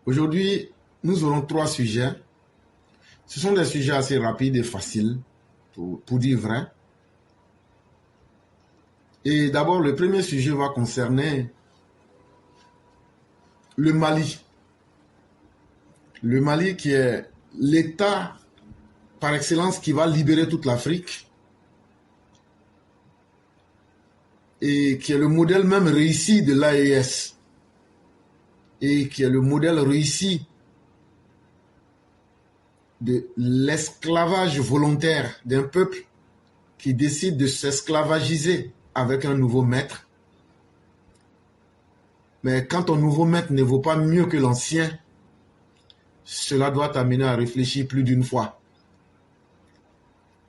Aujourd'hui, nous aurons 3 sujets. Ce sont des sujets assez rapides et faciles, pour dire vrai. Et d'abord, le premier sujet va concerner le Mali. Le Mali qui est l'État par excellence qui va libérer toute l'Afrique et qui est le modèle même réussi de l'AES et qui est le modèle réussi de l'esclavage volontaire d'un peuple qui décide de s'esclavagiser avec un nouveau maître. Mais quand ton nouveau maître ne vaut pas mieux que l'ancien, cela doit t'amener à réfléchir plus d'une fois.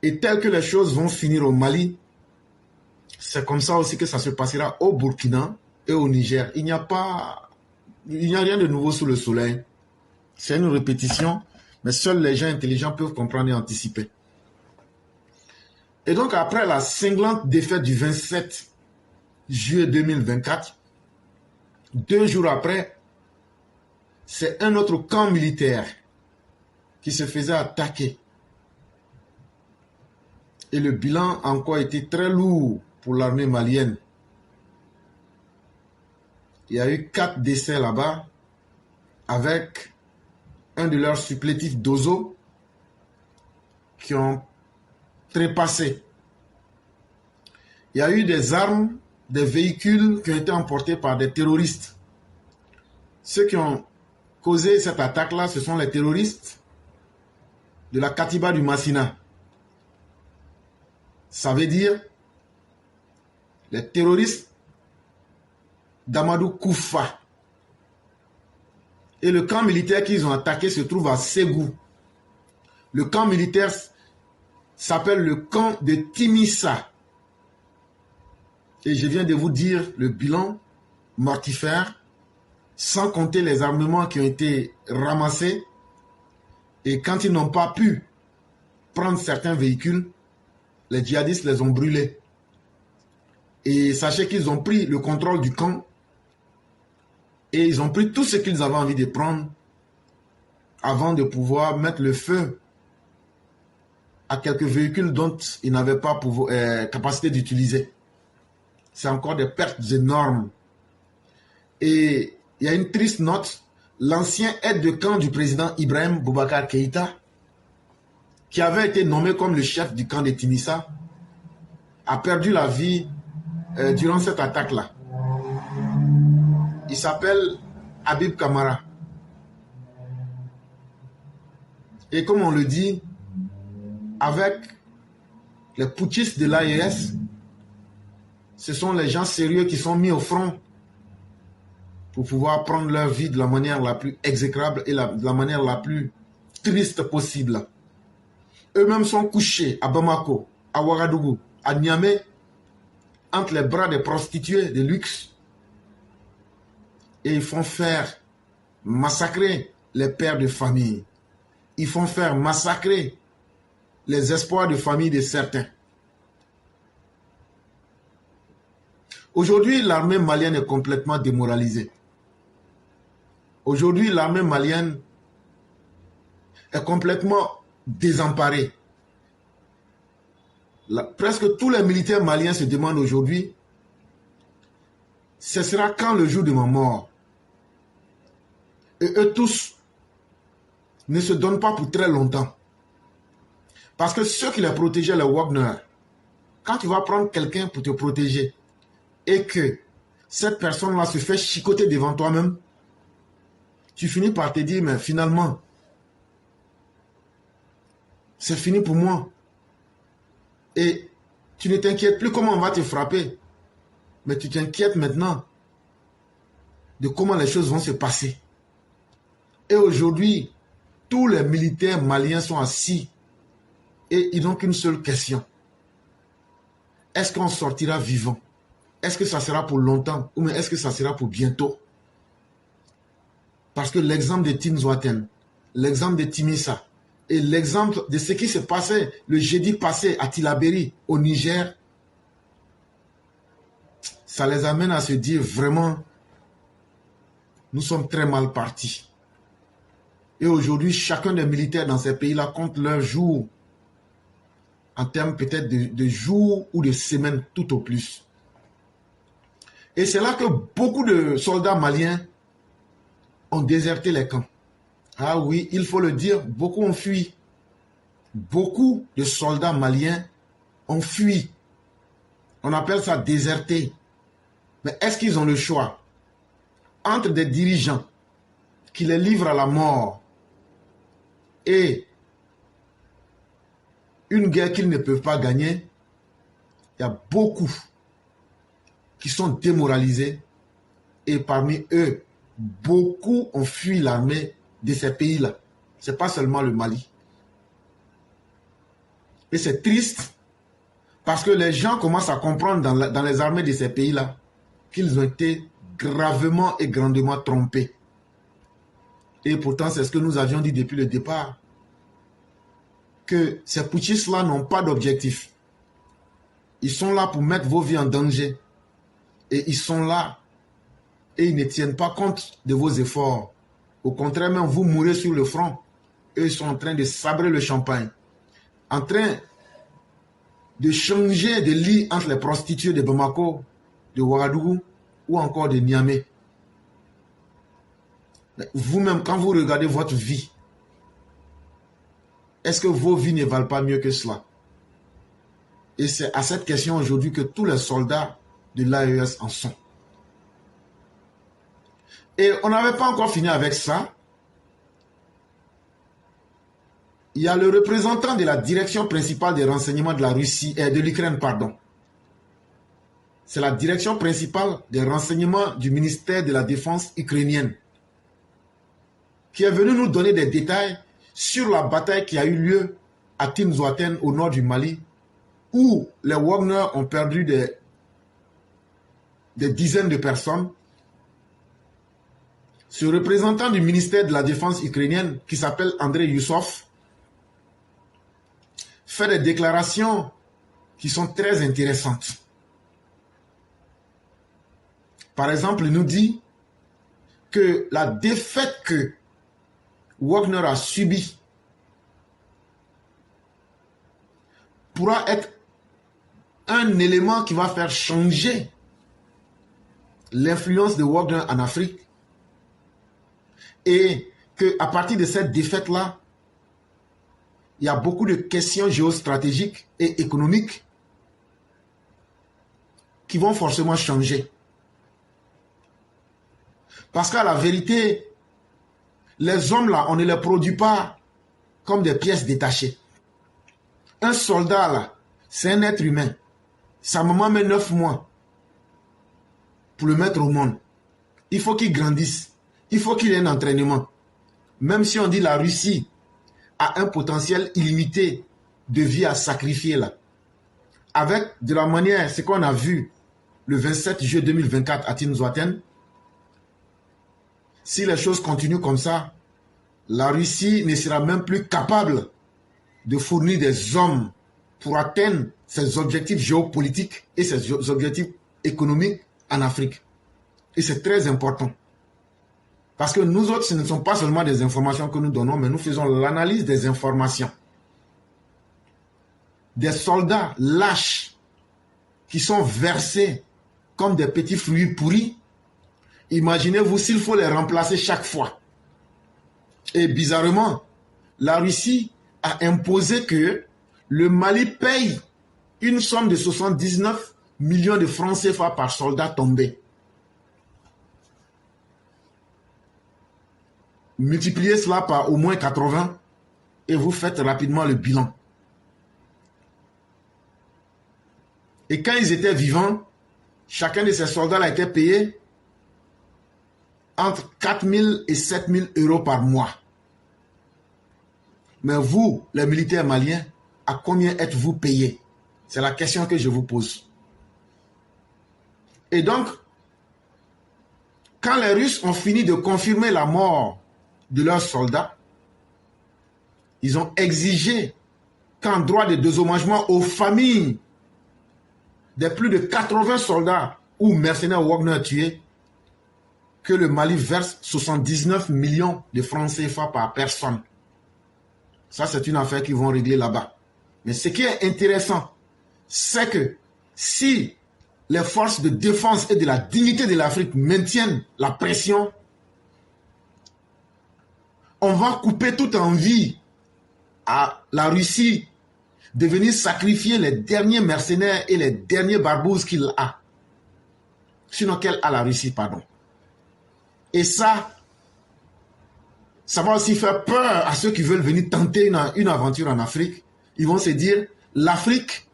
Et tel que les choses vont finir au Mali, c'est comme ça aussi que ça se passera au Burkina et au Niger. Il n'y a rien de nouveau sous le soleil. C'est une répétition, mais seuls les gens intelligents peuvent comprendre et anticiper. Et donc après la cinglante défaite du 27 juillet 2024, 2 jours après, c'est un autre camp militaire qui se faisait attaquer. Et le bilan a encore été très lourd pour l'armée malienne. Il y a eu 4 décès là-bas, avec un de leurs supplétifs d'Ozo qui ont trépassé. Il y a eu des armes, des véhicules qui ont été emportés par des terroristes. Ceux qui ont causé cette attaque-là, ce sont les terroristes de la Katiba du Massina. Ça veut dire les terroristes d'Amadou Koufa. Et le camp militaire qu'ils ont attaqué se trouve à Ségou. Le camp militaire s'appelle le camp de Timissa. Et je viens de vous dire le bilan mortifère, sans compter les armements qui ont été ramassés. Et quand ils n'ont pas pu prendre certains véhicules, les djihadistes les ont brûlés. Et sachez qu'ils ont pris le contrôle du camp et ils ont pris tout ce qu'ils avaient envie de prendre avant de pouvoir mettre le feu à quelques véhicules dont ils n'avaient pas capacité d'utiliser. C'est encore des pertes énormes. Et il y a une triste note. L'ancien aide de camp du président Ibrahim Boubacar Keïta, qui avait été nommé comme le chef du camp de Timissa, a perdu la vie durant cette attaque-là. Il s'appelle Habib Kamara. Et comme on le dit, avec les putschistes de l'AES, ce sont les gens sérieux qui sont mis au front pour pouvoir prendre leur vie de la manière la plus exécrable et de la manière la plus triste possible. Eux-mêmes sont couchés à Bamako, à Ouagadougou, à Niamey, entre les bras des prostituées de luxe. Et ils font faire massacrer les pères de famille. Ils font faire massacrer les espoirs de famille de certains. Aujourd'hui, l'armée malienne est complètement démoralisée. Aujourd'hui, l'armée malienne est complètement désemparée. Presque tous les militaires maliens se demandent aujourd'hui, ce sera quand le jour de ma mort? Et eux tous ne se donnent pas pour très longtemps. Parce que ceux qui les protégeaient, les Wagner, quand tu vas prendre quelqu'un pour te protéger et que cette personne-là se fait chicoter devant toi-même, tu finis par te dire, mais finalement, c'est fini pour moi. Et tu ne t'inquiètes plus comment on va te frapper. Mais tu t'inquiètes maintenant de comment les choses vont se passer. Et aujourd'hui, tous les militaires maliens sont assis et ils n'ont qu'une seule question. Est-ce qu'on sortira vivant? Est-ce que ça sera pour longtemps ou est-ce que ça sera pour bientôt? Parce que l'exemple de Tinzouaten, l'exemple de Timissa et l'exemple de ce qui se passait le jeudi passé à Tillabéri au Niger, ça les amène à se dire vraiment, nous sommes très mal partis. Et aujourd'hui, chacun des militaires dans ces pays-là compte leurs jours, en termes peut-être de jours ou de semaines tout au plus. Et c'est là que beaucoup de soldats maliens ont déserté les camps. Ah oui, il faut le dire, beaucoup ont fui. Beaucoup de soldats maliens ont fui. On appelle ça déserter. Mais est-ce qu'ils ont le choix entre des dirigeants qui les livrent à la mort et une guerre qu'ils ne peuvent pas gagner? Il y a beaucoup qui sont démoralisés et parmi eux, beaucoup ont fui l'armée de ces pays-là. Ce n'est pas seulement le Mali. Et c'est triste parce que les gens commencent à comprendre dans les armées de ces pays-là qu'ils ont été gravement et grandement trompés. Et pourtant, c'est ce que nous avions dit depuis le départ, que ces putschistes-là n'ont pas d'objectif. Ils sont là pour mettre vos vies en danger. Et ils sont là et ils ne tiennent pas compte de vos efforts. Au contraire, même vous mourrez sur le front. Eux, ils sont en train de sabrer le champagne. En train de changer de lit entre les prostituées de Bamako, de Ouagadougou ou encore de Niamey. Vous-même, quand vous regardez votre vie, est-ce que vos vies ne valent pas mieux que cela? Et c'est à cette question aujourd'hui que tous les soldats de l'AES en sont. Et on n'avait pas encore fini avec ça. Il y a le représentant de la direction principale des renseignements de la Russie, de l'Ukraine, pardon. C'est la direction principale des renseignements du ministère de la Défense ukrainienne qui est venu nous donner des détails sur la bataille qui a eu lieu à Tinzouaten au nord du Mali, où les Wagner ont perdu des dizaines de personnes. Ce représentant du ministère de la Défense ukrainienne, qui s'appelle Andrei Youssov, fait des déclarations qui sont très intéressantes. Par exemple, il nous dit que la défaite que Wagner a subie pourra être un élément qui va faire changer l'influence de Wagner en Afrique et qu'à partir de cette défaite-là, il y a beaucoup de questions géostratégiques et économiques qui vont forcément changer. Parce qu'à la vérité, les hommes là, on ne les produit pas comme des pièces détachées. Un soldat là, c'est un être humain. Sa maman met 9 mois pour le mettre au monde. Il faut qu'il grandisse. Il faut qu'il ait un entraînement. Même si on dit la Russie a un potentiel illimité de vie à sacrifier là. Avec de la manière, ce qu'on a vu le 27 juillet 2024 à Tinzouaten, si les choses continuent comme ça, la Russie ne sera même plus capable de fournir des hommes pour atteindre ses objectifs géopolitiques et ses objectifs économiques en Afrique. Et c'est très important. Parce que nous autres, ce ne sont pas seulement des informations que nous donnons, mais nous faisons l'analyse des informations. Des soldats lâches qui sont versés comme des petits fruits pourris. Imaginez-vous s'il faut les remplacer chaque fois. Et bizarrement, la Russie a imposé que le Mali paye une somme de 79 millions de francs CFA par soldat tombé. Multipliez cela par au moins 80 et vous faites rapidement le bilan. Et quand ils étaient vivants, chacun de ces soldats a été payé entre 4 000 et 7 000 euros par mois. Mais vous, les militaires maliens, à combien êtes-vous payés? C'est la question que je vous pose. Et donc, quand les Russes ont fini de confirmer la mort de leurs soldats, ils ont exigé qu'en droit de dédommagement aux familles des plus de 80 soldats ou mercenaires Wagner tués, que le Mali verse 79 millions de francs CFA par personne. Ça, c'est une affaire qu'ils vont régler là-bas. Mais ce qui est intéressant, c'est que si les forces de défense et de la dignité de l'Afrique maintiennent la pression, on va couper toute envie à la Russie de venir sacrifier les derniers mercenaires et les derniers barbouzes qu'il a. Sinon, qu'elle a la Russie, pardon. Et ça va aussi faire peur à ceux qui veulent venir tenter une aventure en Afrique. Ils vont se dire, l'Afrique,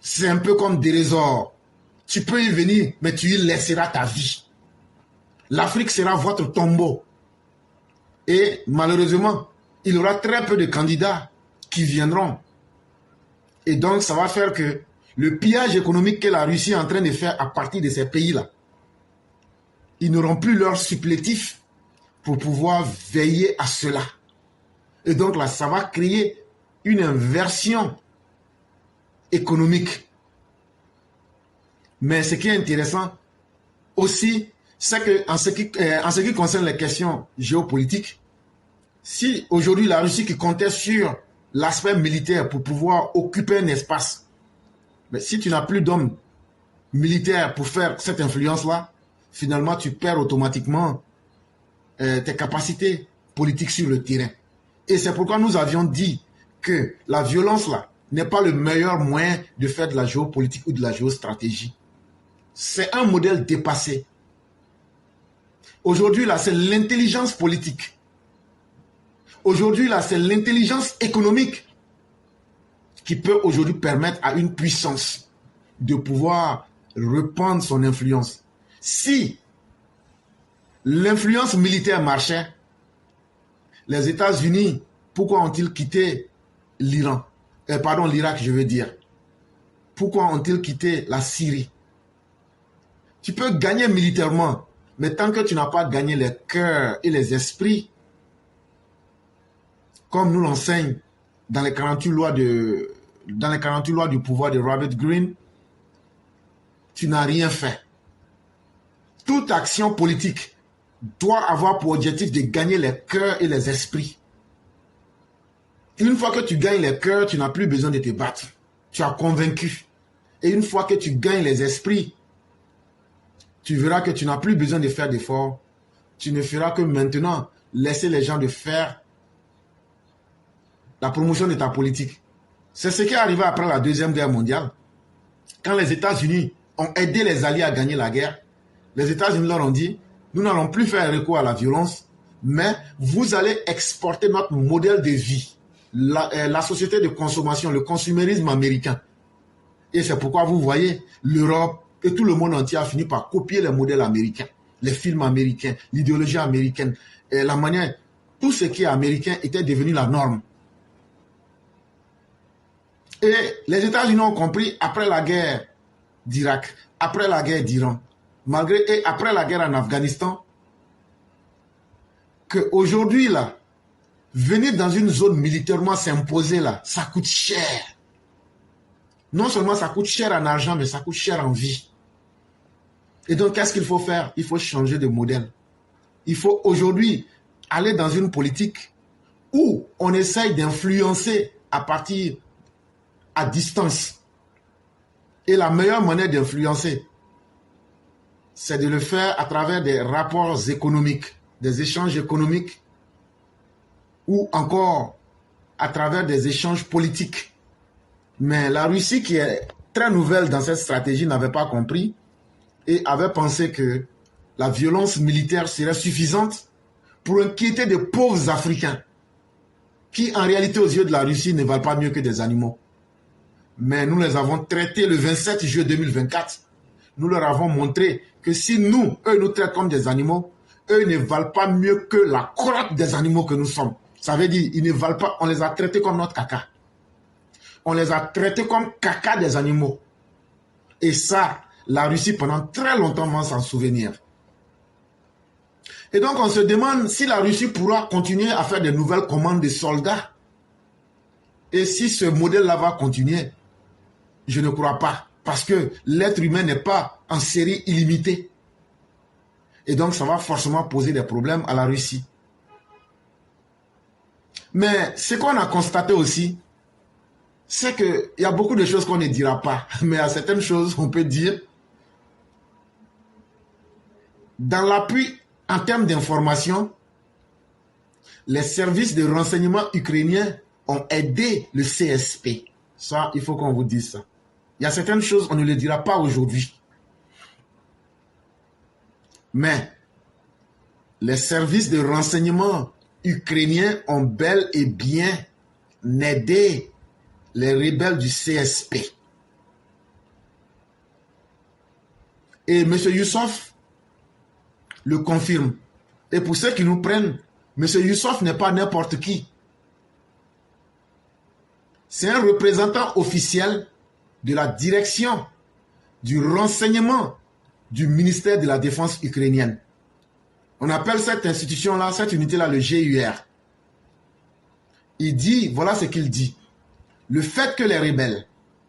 c'est un peu comme des résorts. Tu peux y venir, mais tu y laisseras ta vie. L'Afrique sera votre tombeau. Et malheureusement, il y aura très peu de candidats qui viendront. Et donc, ça va faire que le pillage économique que la Russie est en train de faire à partir de ces pays-là, ils n'auront plus leur supplétif pour pouvoir veiller à cela. Et donc là, ça va créer une inversion économique. Mais ce qui est intéressant aussi, c'est qu'en ce qui concerne les questions géopolitiques, si aujourd'hui la Russie qui comptait sur l'aspect militaire pour pouvoir occuper un espace, mais si tu n'as plus d'hommes militaires pour faire cette influence-là, finalement tu perds automatiquement tes capacités politiques sur le terrain. Et c'est pourquoi nous avions dit que la violence là n'est pas le meilleur moyen de faire de la géopolitique ou de la géostratégie. C'est un modèle dépassé. Aujourd'hui là, c'est l'intelligence politique. Aujourd'hui là, c'est l'intelligence économique qui peut aujourd'hui permettre à une puissance de pouvoir répandre son influence. Si l'influence militaire marchait, les États-Unis, pourquoi ont-ils quitté l'Iran? Pardon, l'Irak, je veux dire. Pourquoi ont-ils quitté la Syrie? Tu peux gagner militairement, mais tant que tu n'as pas gagné les cœurs et les esprits, comme nous l'enseigne dans les 48 lois du pouvoir de Robert Greene, tu n'as rien fait. Toute action politique doit avoir pour objectif de gagner les cœurs et les esprits. Une fois que tu gagnes les cœurs, tu n'as plus besoin de te battre. Tu as convaincu. Et une fois que tu gagnes les esprits, tu verras que tu n'as plus besoin de faire d'efforts. Tu ne feras que maintenant laisser les gens de faire la promotion de ta politique. C'est ce qui est arrivé après la Deuxième Guerre mondiale. Quand les États-Unis ont aidé les Alliés à gagner la guerre, les États-Unis leur ont dit, nous n'allons plus faire recours à la violence, mais vous allez exporter notre modèle de vie, la société de consommation, le consumérisme américain. Et c'est pourquoi vous voyez, l'Europe et tout le monde entier a fini par copier les modèles américains, les films américains, l'idéologie américaine, et la manière, tout ce qui est américain était devenu la norme. Et les États-Unis ont compris après la guerre d'Irak, après la guerre d'Iran, et après la guerre en Afghanistan, qu'aujourd'hui, là, venir dans une zone militairement s'imposer, là, ça coûte cher. Non seulement ça coûte cher en argent, mais ça coûte cher en vie. Et donc, qu'est-ce qu'il faut faire? Il faut changer de modèle. Il faut aujourd'hui aller dans une politique où on essaye d'influencer à partir à distance. Et la meilleure manière d'influencer, c'est de le faire à travers des rapports économiques, des échanges économiques, ou encore à travers des échanges politiques. Mais la Russie, qui est très nouvelle dans cette stratégie, n'avait pas compris et avait pensé que la violence militaire serait suffisante pour inquiéter de pauvres Africains qui, en réalité, aux yeux de la Russie, ne valent pas mieux que des animaux. Mais nous les avons traités le 27 juillet 2024. Nous leur avons montré que si nous, eux nous traitent comme des animaux, eux ne valent pas mieux que la crotte des animaux que nous sommes. Ça veut dire, ils ne valent pas, on les a traités comme notre caca. On les a traités comme caca des animaux. Et ça, la Russie, pendant très longtemps, va s'en souvenir. Et donc, on se demande si la Russie pourra continuer à faire de nouvelles commandes de soldats. Et si ce modèle-là va continuer, je ne crois pas. Parce que l'être humain n'est pas en série illimitée. Et donc, ça va forcément poser des problèmes à la Russie. Mais ce qu'on a constaté aussi, c'est qu'il y a beaucoup de choses qu'on ne dira pas. Mais à certaines choses, on peut dire, dans l'appui en termes d'information, les services de renseignement ukrainiens ont aidé le CSP. Ça, il faut qu'on vous dise ça. Il y a certaines choses, on ne les dira pas aujourd'hui. Mais les services de renseignement ukrainiens ont bel et bien aidé les rebelles du CSP. Et M. Youssof le confirme. Et pour ceux qui nous prennent, M. Youssof n'est pas n'importe qui. C'est un représentant officiel de la direction du renseignement du ministère de la Défense ukrainienne. On appelle cette institution-là, cette unité-là, le GUR. Il dit, voilà ce qu'il dit. Le fait que les rebelles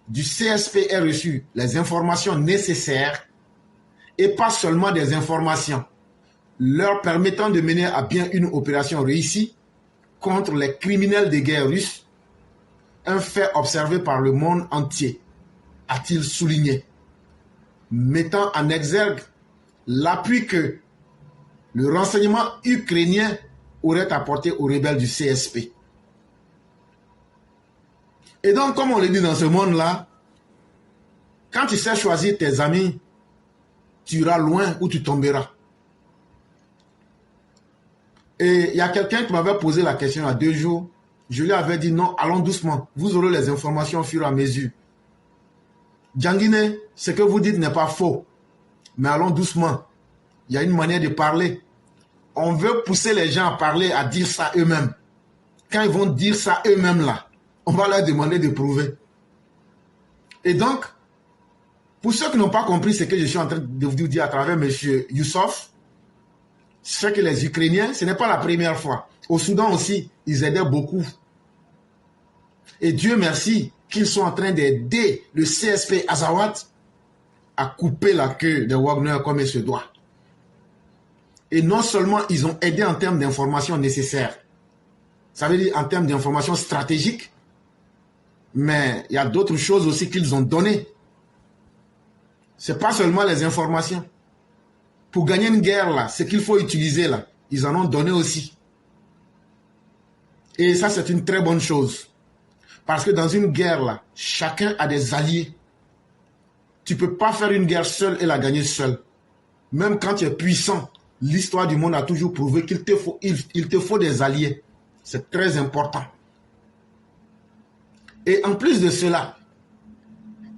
du CSP aient reçu les informations nécessaires et pas seulement des informations leur permettant de mener à bien une opération réussie contre les criminels de guerre russes, un fait observé par le monde entier, a-t-il souligné, mettant en exergue l'appui que le renseignement ukrainien aurait apporté aux rebelles du CSP. Et donc, comme on le dit dans ce monde-là, quand tu sais choisir tes amis, tu iras loin ou tu tomberas. Et il y a quelqu'un qui m'avait posé la question il y a 2 jours. Je lui avais dit non, allons doucement. Vous aurez les informations au fur et à mesure. Djanguine, ce que vous dites n'est pas faux. Mais allons doucement. Il y a une manière de parler. On veut pousser les gens à parler, à dire ça eux-mêmes. Quand ils vont dire ça eux-mêmes là, on va leur demander de prouver. Et donc, pour ceux qui n'ont pas compris ce que je suis en train de vous dire à travers M. Youssof, c'est que les Ukrainiens, ce n'est pas la première fois. Au Soudan aussi, ils aidaient beaucoup. Et Dieu merci qu'ils sont en train d'aider le CSP Azawad à couper la queue de Wagner comme il se doit. Et non seulement ils ont aidé en termes d'informations nécessaires, ça veut dire en termes d'informations stratégiques, mais il y a d'autres choses aussi qu'ils ont données. Ce n'est pas seulement les informations. Pour gagner une guerre, là, ce qu'il faut utiliser, là, ils en ont donné aussi. Et ça, c'est une très bonne chose. Parce que dans une guerre, là, chacun a des alliés. Tu ne peux pas faire une guerre seule et la gagner seule. Même quand tu es puissant, l'histoire du monde a toujours prouvé qu'il te faut des alliés. C'est très important. Et en plus de cela,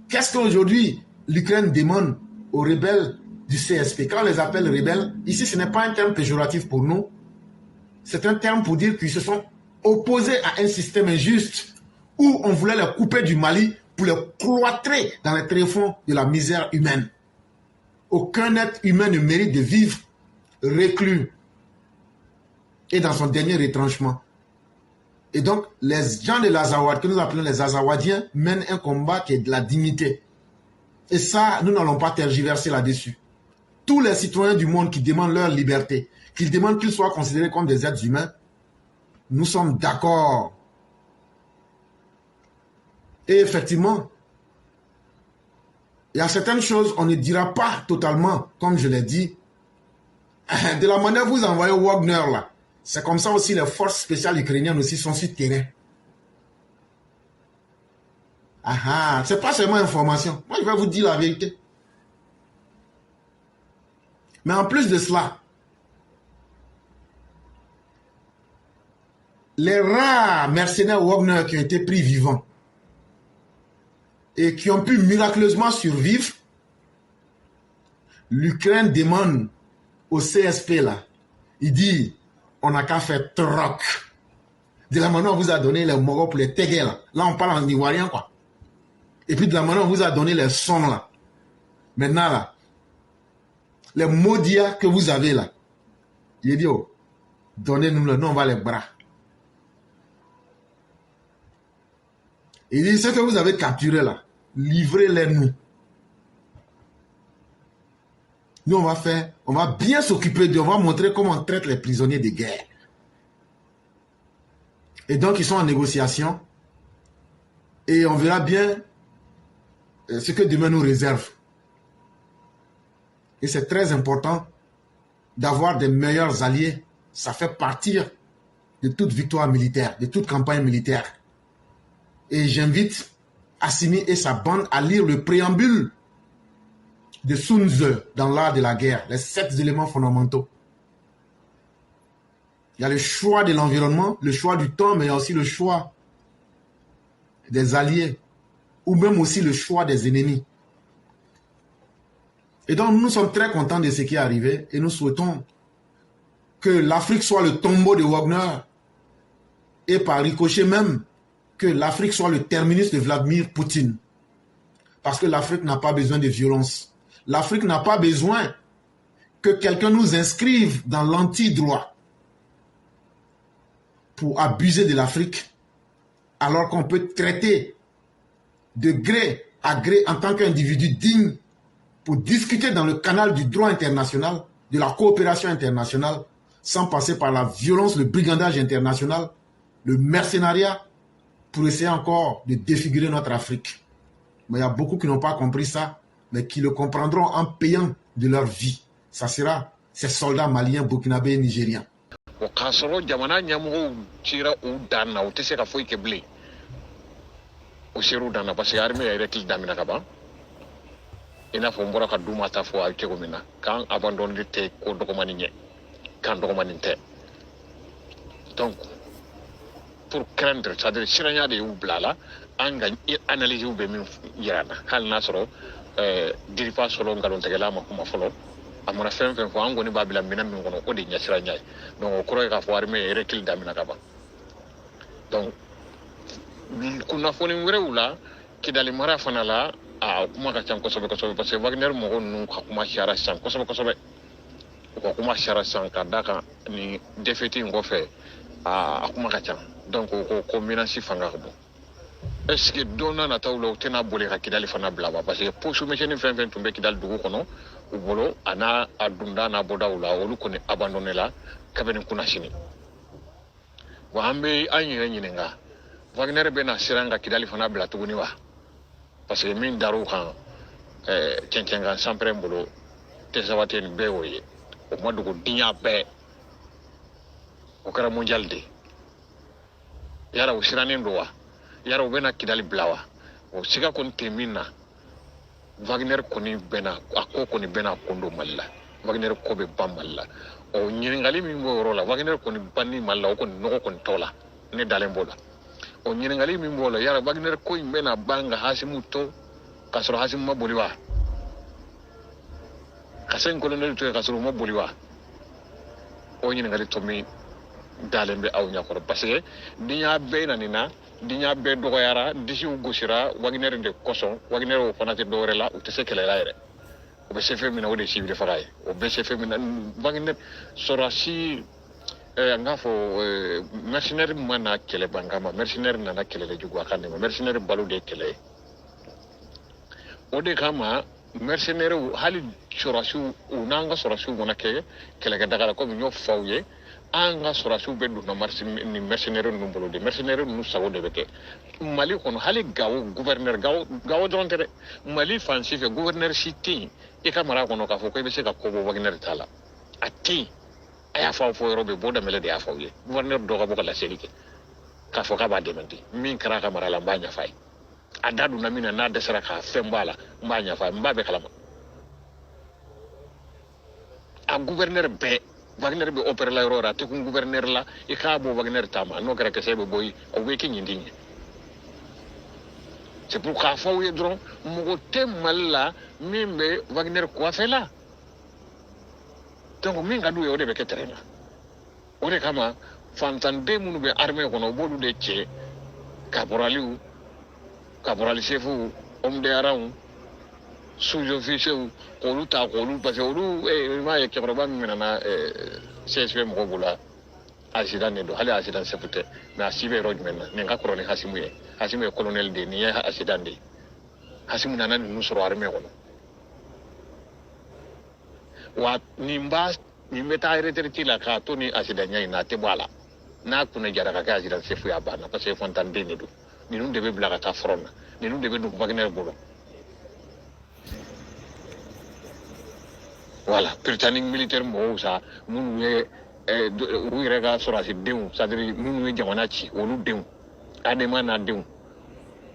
qu'est-ce qu'aujourd'hui l'Ukraine demande aux rebelles du CSP? Quand on les appelle rebelles, ici ce n'est pas un terme péjoratif pour nous. C'est un terme pour dire qu'ils se sont opposés à un système injuste où on voulait les couper du Mali pour les cloîtrer dans les tréfonds de la misère humaine. Aucun être humain ne mérite de vivre reclus et dans son dernier retranchement. Et donc, les gens de l'Azawad, que nous appelons les Azawadiens, mènent un combat qui est de la dignité. Et ça, nous n'allons pas tergiverser là-dessus. Tous les citoyens du monde qui demandent leur liberté, qui demandent qu'ils soient considérés comme des êtres humains, nous sommes d'accord. Et effectivement, il y a certaines choses, on ne dira pas totalement, comme je l'ai dit. De la manière dont vous envoyez Wagner là, c'est comme ça aussi les forces spéciales ukrainiennes aussi sont sur terrain. Ah, c'est pas seulement information. Moi, je vais vous dire la vérité. Mais en plus de cela, les rares mercenaires Wagner qui ont été pris vivants et qui ont pu miraculeusement survivre, l'Ukraine demande au CSP là, il dit, on n'a qu'à faire troc. De la manière on vous a donné les moraux pour les tégués là. Là on parle en ivoirien quoi. Et puis de la manière on vous a donné les sons là. Maintenant là, les maudias que vous avez là, il dit, oh, donnez-nous le nom, on va les bras. Il dit, ce que vous avez capturé là, livrez-les nous. Nous, on va bien s'occuper d'eux, on va montrer comment on traite les prisonniers de guerre. Et donc, ils sont en négociation. Et on verra bien ce que demain nous réserve. Et c'est très important d'avoir des meilleurs alliés. Ça fait partir de toute victoire militaire, de toute campagne militaire. Et j'invite Assimi et sa bande à lire le préambule de Sun Tzu dans l'art de la guerre, les 7 éléments fondamentaux. Il y a le choix de l'environnement, le choix du temps, mais il y a aussi le choix des alliés, ou même aussi le choix des ennemis. Et donc nous sommes très contents de ce qui est arrivé et nous souhaitons que l'Afrique soit le tombeau de Wagner et par ricochet même que l'Afrique soit le terminus de Vladimir Poutine. Parce que l'Afrique n'a pas besoin de violence. L'Afrique n'a pas besoin que quelqu'un nous inscrive dans l'anti-droit pour abuser de l'Afrique, alors qu'on peut traiter de gré à gré en tant qu'individu digne pour discuter dans le canal du droit international, de la coopération internationale, sans passer par la violence, le brigandage international, le mercenariat, pour essayer encore de défigurer notre Afrique. Mais il y a beaucoup qui n'ont pas compris ça, mais qui le comprendront en payant de leur vie. Ça sera ces soldats maliens, burkinabés et nigériens. Ina fo mbora ka duma ta fo a kego mina kan abandon de te ko dokomani nye kan dokomani te donc pour craindre c'est-à-dire siranya de u blala anga analyse u be min yirana hal nasoro dirifa solo ngalon tegela ma kuma folo amona fen fo angoni babila mina min gono ko de nya siranya donc ko ka fo arme rekil damina kaba donc kuna fo ni wurewula kidali mara fana la a kuma ka can kosɛbɛ kosɛbɛ parce que Wagner mɔgɔw ninnu ka kuma cayara sisan kosɛbɛ kosɛbɛ u ka kuma cayara sisan ka da kan ni défaite in kɔfɛ a kuma ka ca donc ko menace fanga ka bon est ce que don na nataw la u tɛna boli ka Kidali fana bila wa parce que poste misɛnnin fɛn fɛn tun bɛ Kidali dugu kɔnɔ u bolo a n'a dunda n'a bɔdaw la olu kɔni abandonné la kabini kunna sini wa an bɛ an yɛrɛ ɲininka Wagner bɛna siran ka Kidali fana bila tuguni wa parce que min darou kan cɛncɛn kan sanpɛrɛn bolo tɛ sabati nin bɛɛ y'o ye o ma dogo diɲɛ bɛɛ o kɛra mondial de yara o sirannen don wa yara o bɛna Kidali bila wa o siga kɔni tɛ min na Wagner kɔni bɛna a ko kɔni bɛna kun don Mali la Wagner ko bɛ ban Mali la o ɲininkali min b'o yɔrɔ la Wagner kɔni banni Mali la o kɔni nɔgɔ kɔni t'o la ne dalen b'o la o ɲininkali min b'o la yara Wagner ko in bɛna ban ka Hasimu to k'a sɔrɔ Hasimu ma boli wa ka sen colonel to k'a sɔrɔ o ma boli wa o ɲininkali tɔ min dalen bɛ aw ɲɛkɔrɔ parce que diɲɛ bɛɛ na nin na diɲɛ bɛɛ dɔgɔyara disiw gosira Wagner de kosɔn Wagner o fana tɛ dɔwɛrɛ la u tɛ se kɛlɛ la yɛrɛ o bɛ se fɛn min na o de ye civil faga ye o bɛ se fɛn min na Wagner sɔrɔsi n k'a fɔ mercenaire mana kɛlɛ bankan ma mercenaire nana kɛlɛ de jugu a kan de ma mercenaire balo de ye kɛlɛ ye o de kama mercenaire hali sɔrɔsiw u n'an ka sɔrɔsiw mana kɛ kɛlɛkɛdaga la komi n y'o fɔ aw ye an ka sɔrɔsiw bɛ donna ni mercenaire ninnu bolo de mercenaire ninnu sago de bɛ kɛ Mali kɔnɔ hali Gawo gouverneur Gawo dɔrɔn tɛ dɛ Mali fan si fɛ gouverneur si tɛ yen i ka mara kɔnɔ k'a fɔ ko i bɛ se ka ko bɔ Wagner ta la a tɛ yen a y'a fɔ aw fɔ yɔrɔ bɛɛ bɔ damɛlɛ de y'a fɔ aw ye gouverneur dɔ ka bɔ ka laseli kɛ k'a fɔ k'a b'a dɛmɛ min kɛra a ka mara la n b'a ɲɛf'a ye a da donna min na n'a dɛsɛra k'a fɛn b'a la n b'a ɲɛf'a ye n b'a bɛɛ kalama a gouverneur bɛɛ Wagner bɛ opérer la yɔrɔ o yɔrɔ a tɛ kun gouverneur la i k'a bɔ Wagner ta ma n'o kɛra kisɛ bɛ bɔ yen o bɛ kɛ ɲin tɛ ɲɛ c'est pour k'a fɔ aw ye dɔrɔn mɔgɔ tɛ Mali la min bɛ Wagner coiffé la donc min ka d'u ye o de bɛ kɛ terrain na o de kama fantanden minnu bɛ armée kɔnɔ u b'olu de cɛ caporaliw caporal chefu homme de rang sous-officiers k'olu ta k'olu parce que olu i m'a ye cɛkɔrɔba min minɛna CSP mɔgɔw bolo accident de don hali accident sɛfu tɛ mais a si bɛ yɔrɔ jumɛn na nin ka kɔrɔ ni Hasimu ye Hasimu ye colonel de ye nin ye accident de ye Hasimu nana ninnu sɔrɔ armée kɔnɔ wa nimba taa retraite la ka to ni accident nya ina te bala na kuna jara ka accident se fu ya bana parce que fontan de do ni nun de be bla ka ta frona ni nun de be du Wagner bolo voilà britannique militaire mo sa mun we wi rega sura si deun c'est-à-dire mun we jamana ci olu deun adema na deun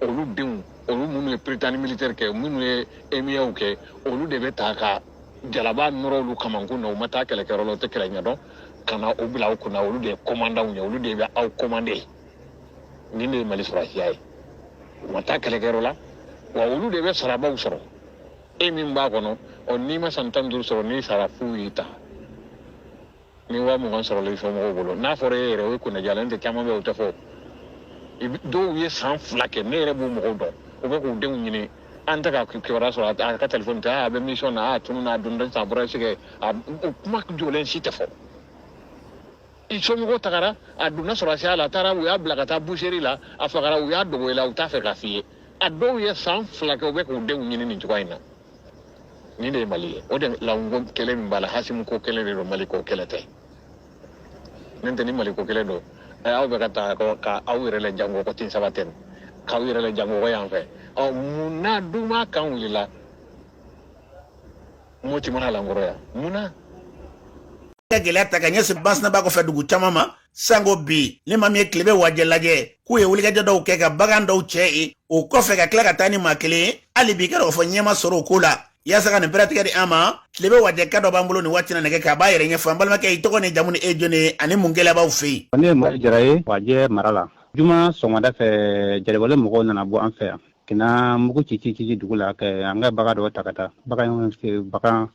olu deun olu mun we britannique militaire ke mun we emiya ke olu de be ta ka jalaba noro kamangu na umata kele kerolo te kele nyado kana obula o kuna olu de commandant nya olu de be au commander ni ne mali sura yayi umata kele kerola wa olu de be saraba usoro min ba kono on ni ma santam dur soro ni sara fuita ni wa mo soro le fo mo bolo na fore re o kuna jalante kama be o tafo do ye san flake ne re bu mo do o be ko de nyini anta ka kiwara so ka telephone ta be mission na tunu na dunda sa bura shige kuma jolen shi tafo i so mi ko takara aduna so rasala tara u ya blaga ta busheri la afagara u ya dogo ila u ta fe ka fiye ado ye san flake o be ko de nyini ni tukaina ni de mali o de la ngo kele mbala hasim ko kele ro mali ko kele tay nente ni mali ko kele do aw be kata ko ka awire le jango ko tin sabaten ka awire le jango ko yan fe o muna duma kan wulila moti mona la ngoro ya muna gele ta ganye se bas na ba ko fe dugu chamama sango bi ni mami klebe waje laje ku ye wuliga do ke ka bagando che o ko fe ka kla tani makele ali bi ka ro fo nyema soro kula ya saka ne pratique di ama klebe waje ka do bambulo ni watina ne ka ba yere nyefa mbal make itoko ne jamuni ejone ani mungela ba ufi ne ma jaraye waje marala juma songa fe jarewale mo na bo an fe kina mugu cici dugula ke anga baga do takata baga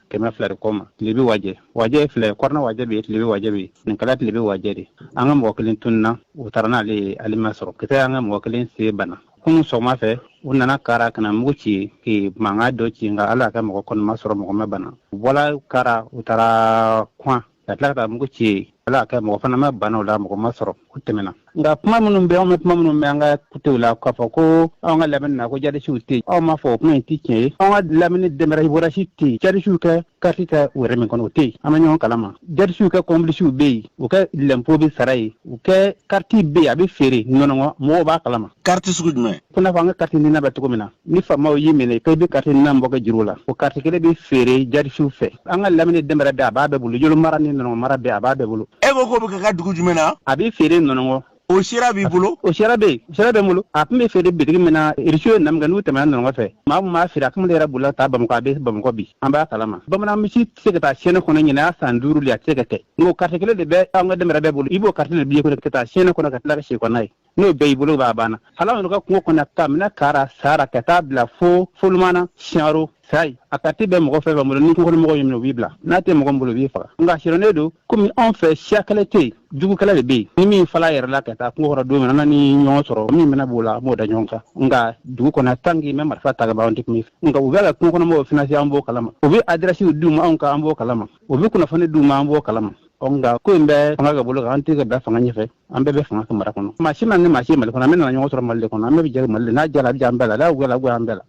kema flare koma libi waje fle korna waje bi libi waje bi ninkala libi waje di anga mo kelin tunna utarana ali masro kita anga mo kelin se bana kun soma fe unana kara kana mugu ci ki manga do ci nga ala ka mo kon masro mo bana wala kara utara kwa atlaka mugu ci ala ka mo fana ma bana wala mo masro kutemena nga puma munum be on puma munum nga kutula ko fa ko on lamen na ko jadi shuti on ma fo puma tike on lamen de mera ibora shiti jadi shuka kartika wore men kono te amanyo kalama jadi shuka kombi shu be o ka lempo bi sarai o ka karti be abi fere nono mo ba kalama karti sugudme kuna fanga karti ni na beto mina ni fa maw yimene kay bi karti na mboga jirula o karti kele bi fere jadi shu fe an lamen de mera da ba be bulu jolo marani nono mara be aba be bulu ego ko be ka dugu jumena abi fere nono o shira bi bulo o shira be mulo apme fere bidigi mena irisho nam ganu tema nan ngofe ma fira kam lera bula ta bam ko be bam ko bi amba kalama bamna mi ci segata chene ko nyina sanduru li ategate no kartekele de be anga de mera be bulu ibo kartekele bi ko keta chene ko na katla she ko nay no be bulu ba bana hala no ko na kamna kara sara kata bla fo fulmana sharo sai akati be mo fe ba mo ni ko mo yimno bibla na te mo mbolo bi fa nga shirone do comme on fait chakalete jugu kala be ni mi fala yer la kata ko hora do na ni nyon soro mi mena bula mo da nyonka nga dugu ko na tangi me marfa taga ba on tik mi nga ubela ko mo finance ambo kalama obi adresse du ma on ka ambo kalama obi kuna fane du ma ambo kalama onga ko mbe nga ga bulu ga anti ga ba fanga nyefe ambe be fanga kamara kono machine na ni machine mal kono men na nyon soro mal kono ambe bi jere mal na jala bi ambela la ugala gu ambela